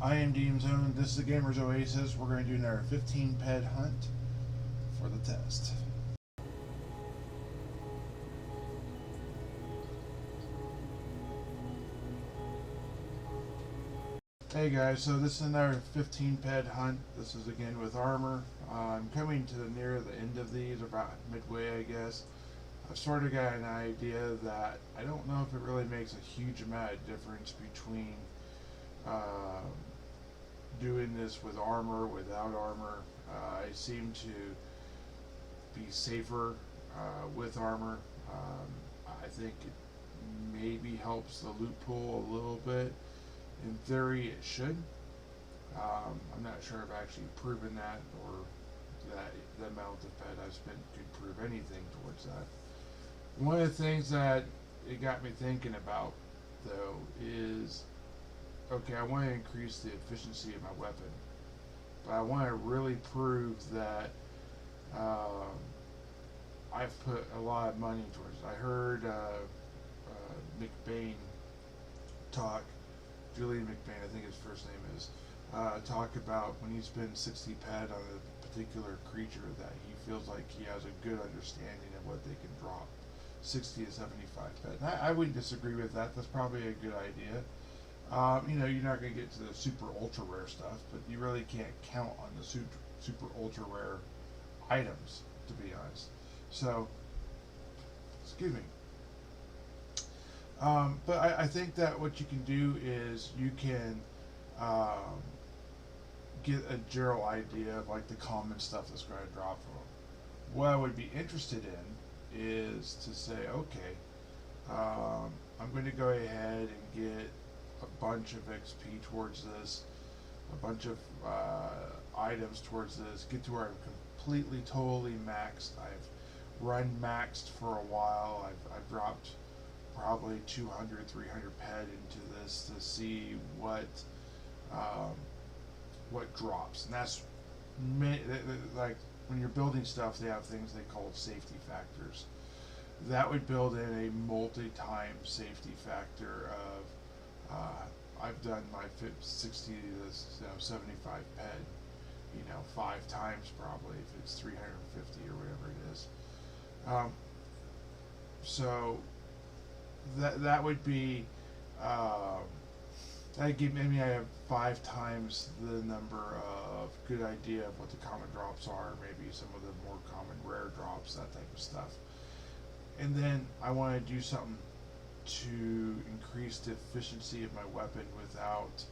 I am Deem Zone. This is the Gamer's Oasis. We're going to do another 15 ped hunt for the test. Hey guys, so this is another 15 ped hunt. This is again with armor. I'm coming to the near the end of these, about midway I guess. I've sort of got an idea that I don't know if it really makes a huge amount of difference between uh, doing this with armor, without armor. I seem to be safer with armor. I think it maybe helps the loot pool a little bit. In theory, it should. I'm not sure if I've actually proven that, or that the amount of ped I've spent could prove anything towards that. One of the things that it got me thinking about, though, is okay, I want to increase the efficiency of my weapon, but I want to really prove that I've put a lot of money towards it. I heard McBain talk, Julian McBain, I think his first name is, talk about when he spends 60 ped on a particular creature that he feels like he has a good understanding of what they can drop. 60 to 75 ped. And I wouldn't disagree with that. That's probably a good idea. You're not going to get to the super ultra rare stuff, but you really can't count on the super ultra rare items, to be honest. So, excuse me. But I think that what you can do is you can get a general idea of like the common stuff that's going to drop from them. What I would be interested in is to say, okay, I'm going to go ahead and get a bunch of XP towards this, a bunch of items towards this, get to where I'm completely, totally maxed. I've run maxed for a while. I've dropped probably 200, 300 ped into this to see what drops. And that's like when you're building stuff, they have things they call safety factors. That would build in a multi-time safety factor of I've done my 60 to 75 ped, 5 times probably if it's 350 or whatever it is. So that would be that give maybe I have 5 times the number of good idea of what the common drops are, maybe some of the more common rare drops, that type of stuff. And then I want to do something to increase the efficiency of my weapon without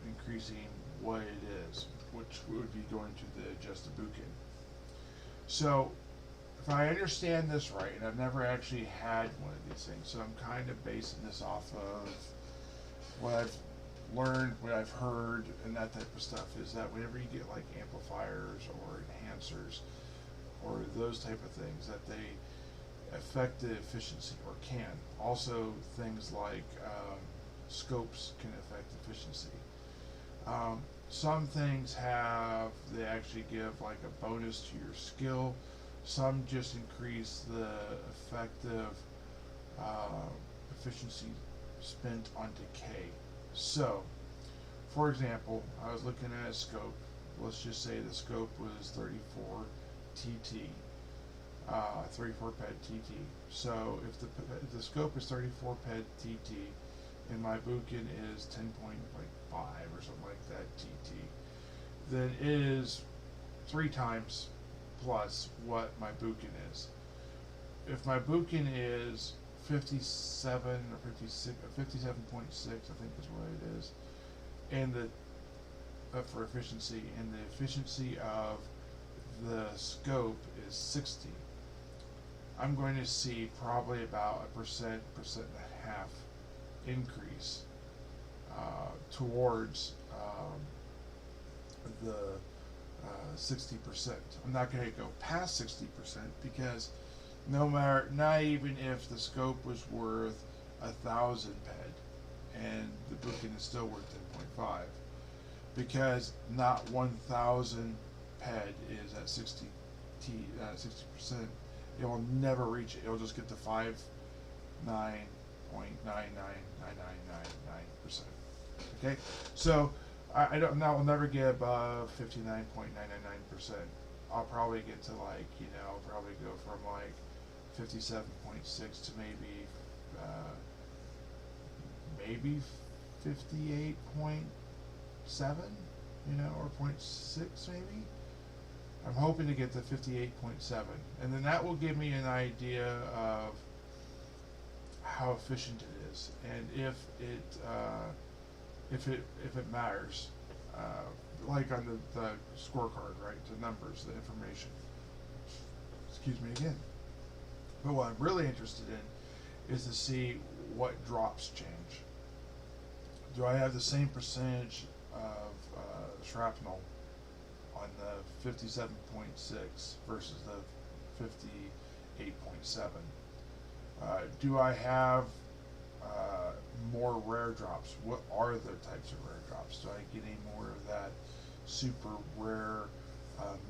increasing what it is, which would be going to the Adjusted Bukin. So if I understand this right, and I've never actually had one of these things, so I'm kind of basing this off of what I've learned, what I've heard, and that type of stuff, is that whenever you get like amplifiers or enhancers or those type of things, that they affect the efficiency, or can. Also things like scopes can affect efficiency. Some things they actually give like a bonus to your skill. Some just increase the effective efficiency spent on decay. So, for example, I was looking at a scope. Let's just say the scope was 34 TT, 34 ped TT. So if the scope is 34 ped TT, and my Bukin is 10.5 or something like that TT, then it is 3 times plus what my Bukin is. If my Bukin is 57 or 56, 57.6, I think is what it is, and for efficiency, and the efficiency of the scope is 60, I'm going to see probably about a percent and a half increase towards the 60%. I'm not going to go past 60% because not even if the scope was worth 1,000 ped, and the Bukin is still worth 10.5, because not 1,000 ped is at 60%. It will never reach it. It'll just get to 59.99999%. Okay, so I don't. I'll never get above 59.999%. I'll probably get to like I'll probably go from like 57.6 to maybe 58.7, or .6 maybe. I'm hoping to get to 58.7, and then that will give me an idea of how efficient it is, and if it matters, like on the scorecard, right? The numbers, the information. Excuse me again. But what I'm really interested in is to see what drops change. Do I have the same percentage of shrapnel on the 57.6 versus the 58.7? Do I have more rare drops? What are the types of rare drops? Do I get any more of that super rare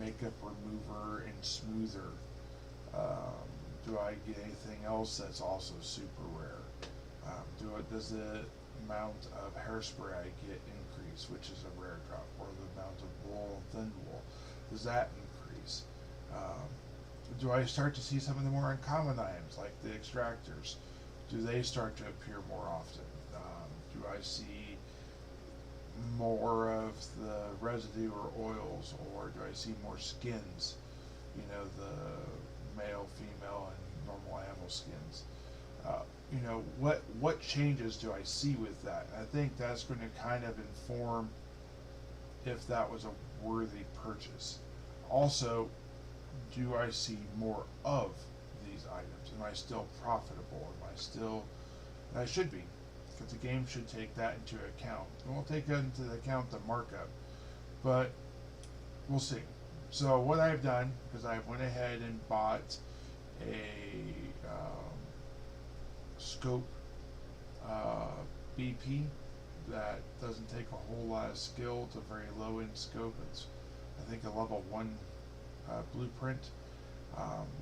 makeup remover and smoother? Do I get anything else that's also super rare? Does the amount of hairspray I get increase, which is a rare drop, or the amount of wool and thin wool, does that increase? Do I start to see some of the more uncommon items, like the extractors? Do they start to appear more often? Do I see more of the residue or oils, or do I see more skins? The male, female, and normal animal skins. What changes do I see with that? And I think that's going to kind of inform if that was a worthy purchase. Also, do I see more of these items? Am I still profitable? And I should be, because the game should take that into account. It won't take into account the markup, but we'll see. So what I've done, because I went ahead and bought a scope BP that doesn't take a whole lot of skill. It's a very low end scope. It's, I think, a level 1 blueprint.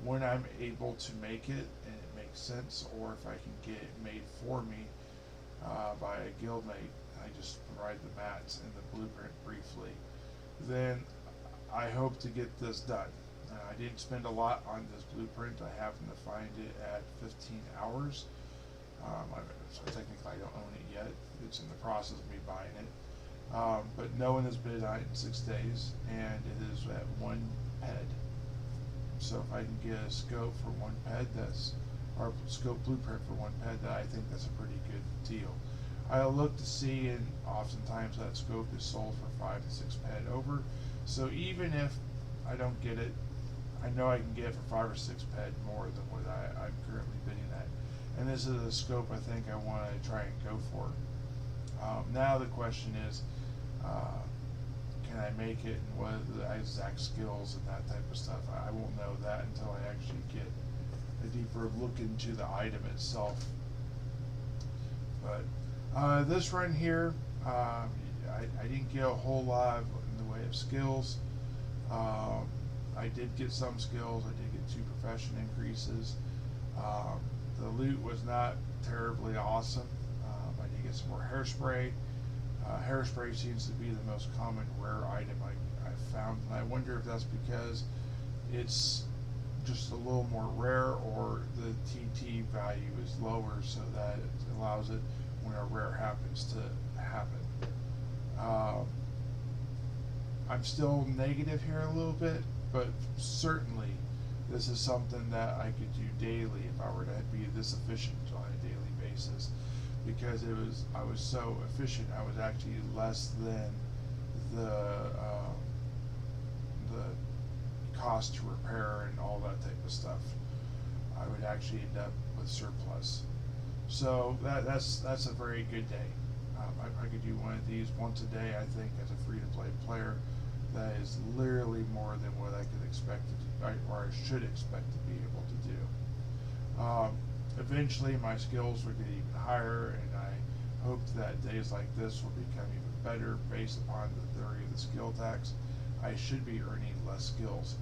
When I'm able to make it and it makes sense, or if I can get it made for me by a guildmate, I just provide the mats and the blueprint briefly, then I hope to get this done. I didn't spend a lot on this blueprint. I happened to find it at 15 hours. So technically I don't own it yet. It's in the process of me buying it. But no one has bid on it in 6 days, and it is at 1 ped. So if I can get a scope for 1 ped, or scope blueprint for 1 ped, I think that's a pretty good deal. I'll look to see, and oftentimes that scope is sold for 5 to 6 ped over. So even if I don't get it, I know I can get it for 5 or 6 ped more than what I'm currently bidding at. And this is a scope I think I want to try and go for. Now the question is, can I make it, and what are the exact skills and that type of stuff? I won't know that until I actually get a deeper look into the item itself. But this run here, I didn't get a whole lot in the way of skills. I did get some skills. I did get 2 profession increases. The loot was not terribly awesome. I did get some more hairspray. Hairspray seems to be the most common rare item I've found, and I wonder if that's because it's just a little more rare, or the TT value is lower, so that it allows it when a rare happens to happen. I'm still negative here a little bit, but certainly this is something that I could do daily if I were to be this efficient on a daily basis, because I was so efficient. I was actually less than the cost to repair and all that type of stuff. I would actually end up with surplus. So that's a very good day. I could do one of these once a day, I think, as a free-to-play player. That is literally more than what I could expect or I should expect to be able to do. Eventually my skills will get even higher, and I hope that days like this will become even better based upon the theory of the skill tax. I should be earning less skills.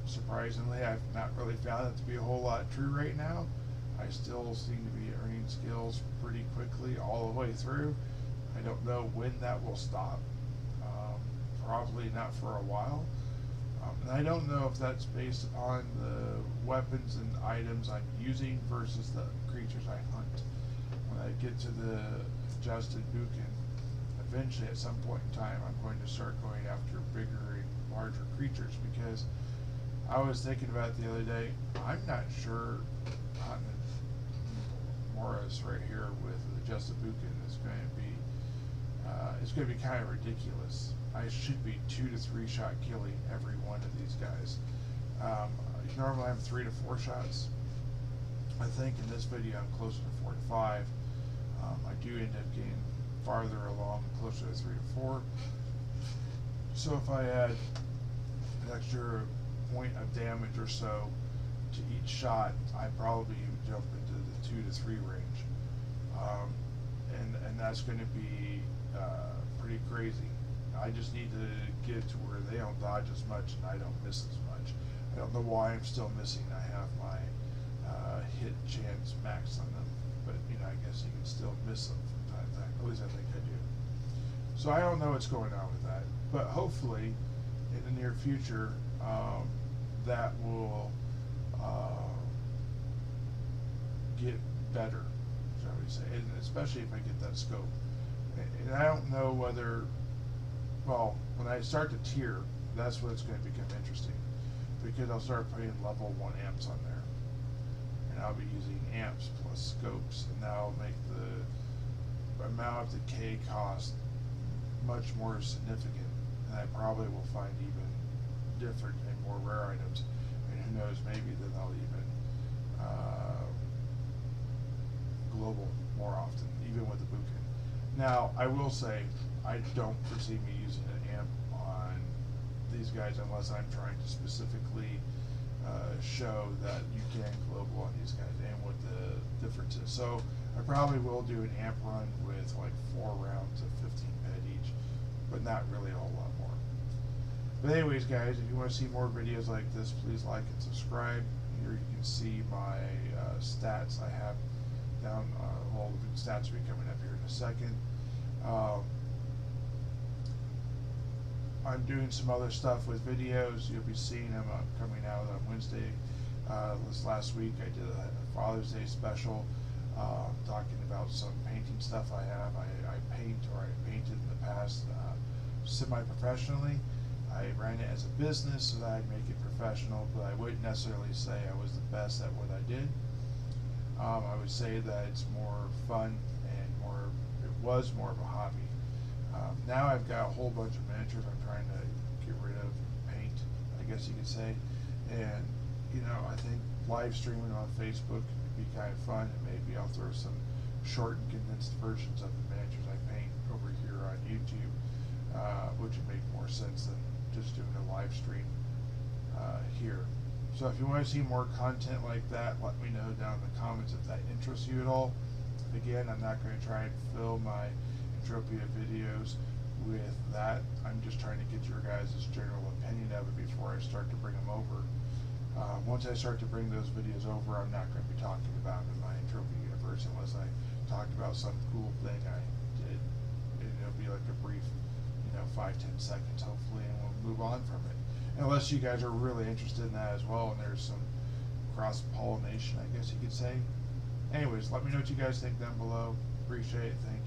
Surprisingly, I've not really found it to be a whole lot true right now. I still seem to be earning skills pretty quickly all the way through. I don't know when that will stop. Probably not for a while. And I don't know if that's based upon the weapons and items I'm using versus the creatures I hunt. When I get to the Adjusted Bukin, eventually at some point in time I'm going to start going after bigger and larger creatures, because I was thinking about it the other day, I'm not sure hunting Monuras right here with the Adjusted Bukin is going to be it's going to be kind of ridiculous. I should be 2 to 3 shot killing every one of these guys. Normally I'm 3 to 4 shots. I think in this video I'm closer to 4 to 5. I do end up getting farther along, closer to 3 to 4. So if I add an extra point of damage or so to each shot, I probably jump into the 2 to 3 range. And that's going to be pretty crazy. I just need to get to where they don't dodge as much and I don't miss as much. I don't know why I'm still missing. I have my hit chance max on them, but I guess you can still miss them from time to time. At least I think I do. So I don't know what's going on with that, but hopefully in the near future that will get better, shall we say, and especially if I get that scope. And I don't know whether, well, when I start to tier, that's when it's going to become interesting, because I'll start putting level 1 amps on there, and I'll be using amps plus scopes, and that'll make the amount of decay cost much more significant, and I probably will find even different and more rare items, and who knows, maybe then I'll even global more often, even with the Bukin. Now, I will say, I don't foresee me using an amp on these guys unless I'm trying to specifically show that you can global on these guys and what the difference is. So I probably will do an amp run with like 4 rounds of 15 ped each, but not really a whole lot more. But anyways, guys, if you want to see more videos like this, please like and subscribe. Here you can see my stats I have down. Well, the stats will be coming up here in a second. I'm doing some other stuff with videos. You'll be seeing them coming out on Wednesday. This last week I did a Father's Day special talking about some painting stuff I have. I paint, or I painted in the past semi-professionally. I ran it as a business so that I'd make it professional, but I wouldn't necessarily say I was the best at what I did. I would say that it's more fun and it was more of a hobby. Now I've got a whole bunch of miniatures I'm trying to get rid of, paint, I guess you could say. And, I think live streaming on Facebook would be kind of fun, and maybe I'll throw some short and condensed versions of the miniatures I paint over here on YouTube, which would make more sense than just doing a live stream here. So if you want to see more content like that, let me know down in the comments if that interests you at all. Again, I'm not going to try and fill my Entropia videos with that. I'm just trying to get your guys' general opinion of it before I start to bring them over. Once I start to bring those videos over, I'm not going to be talking about them in my Entropia universe unless I talk about some cool thing I did. And it'll be like a brief, 5-10 seconds hopefully, and we'll move on from it. Unless you guys are really interested in that as well, and there's some cross-pollination, I guess you could say. Anyways, let me know what you guys think down below. Appreciate it. Thank you.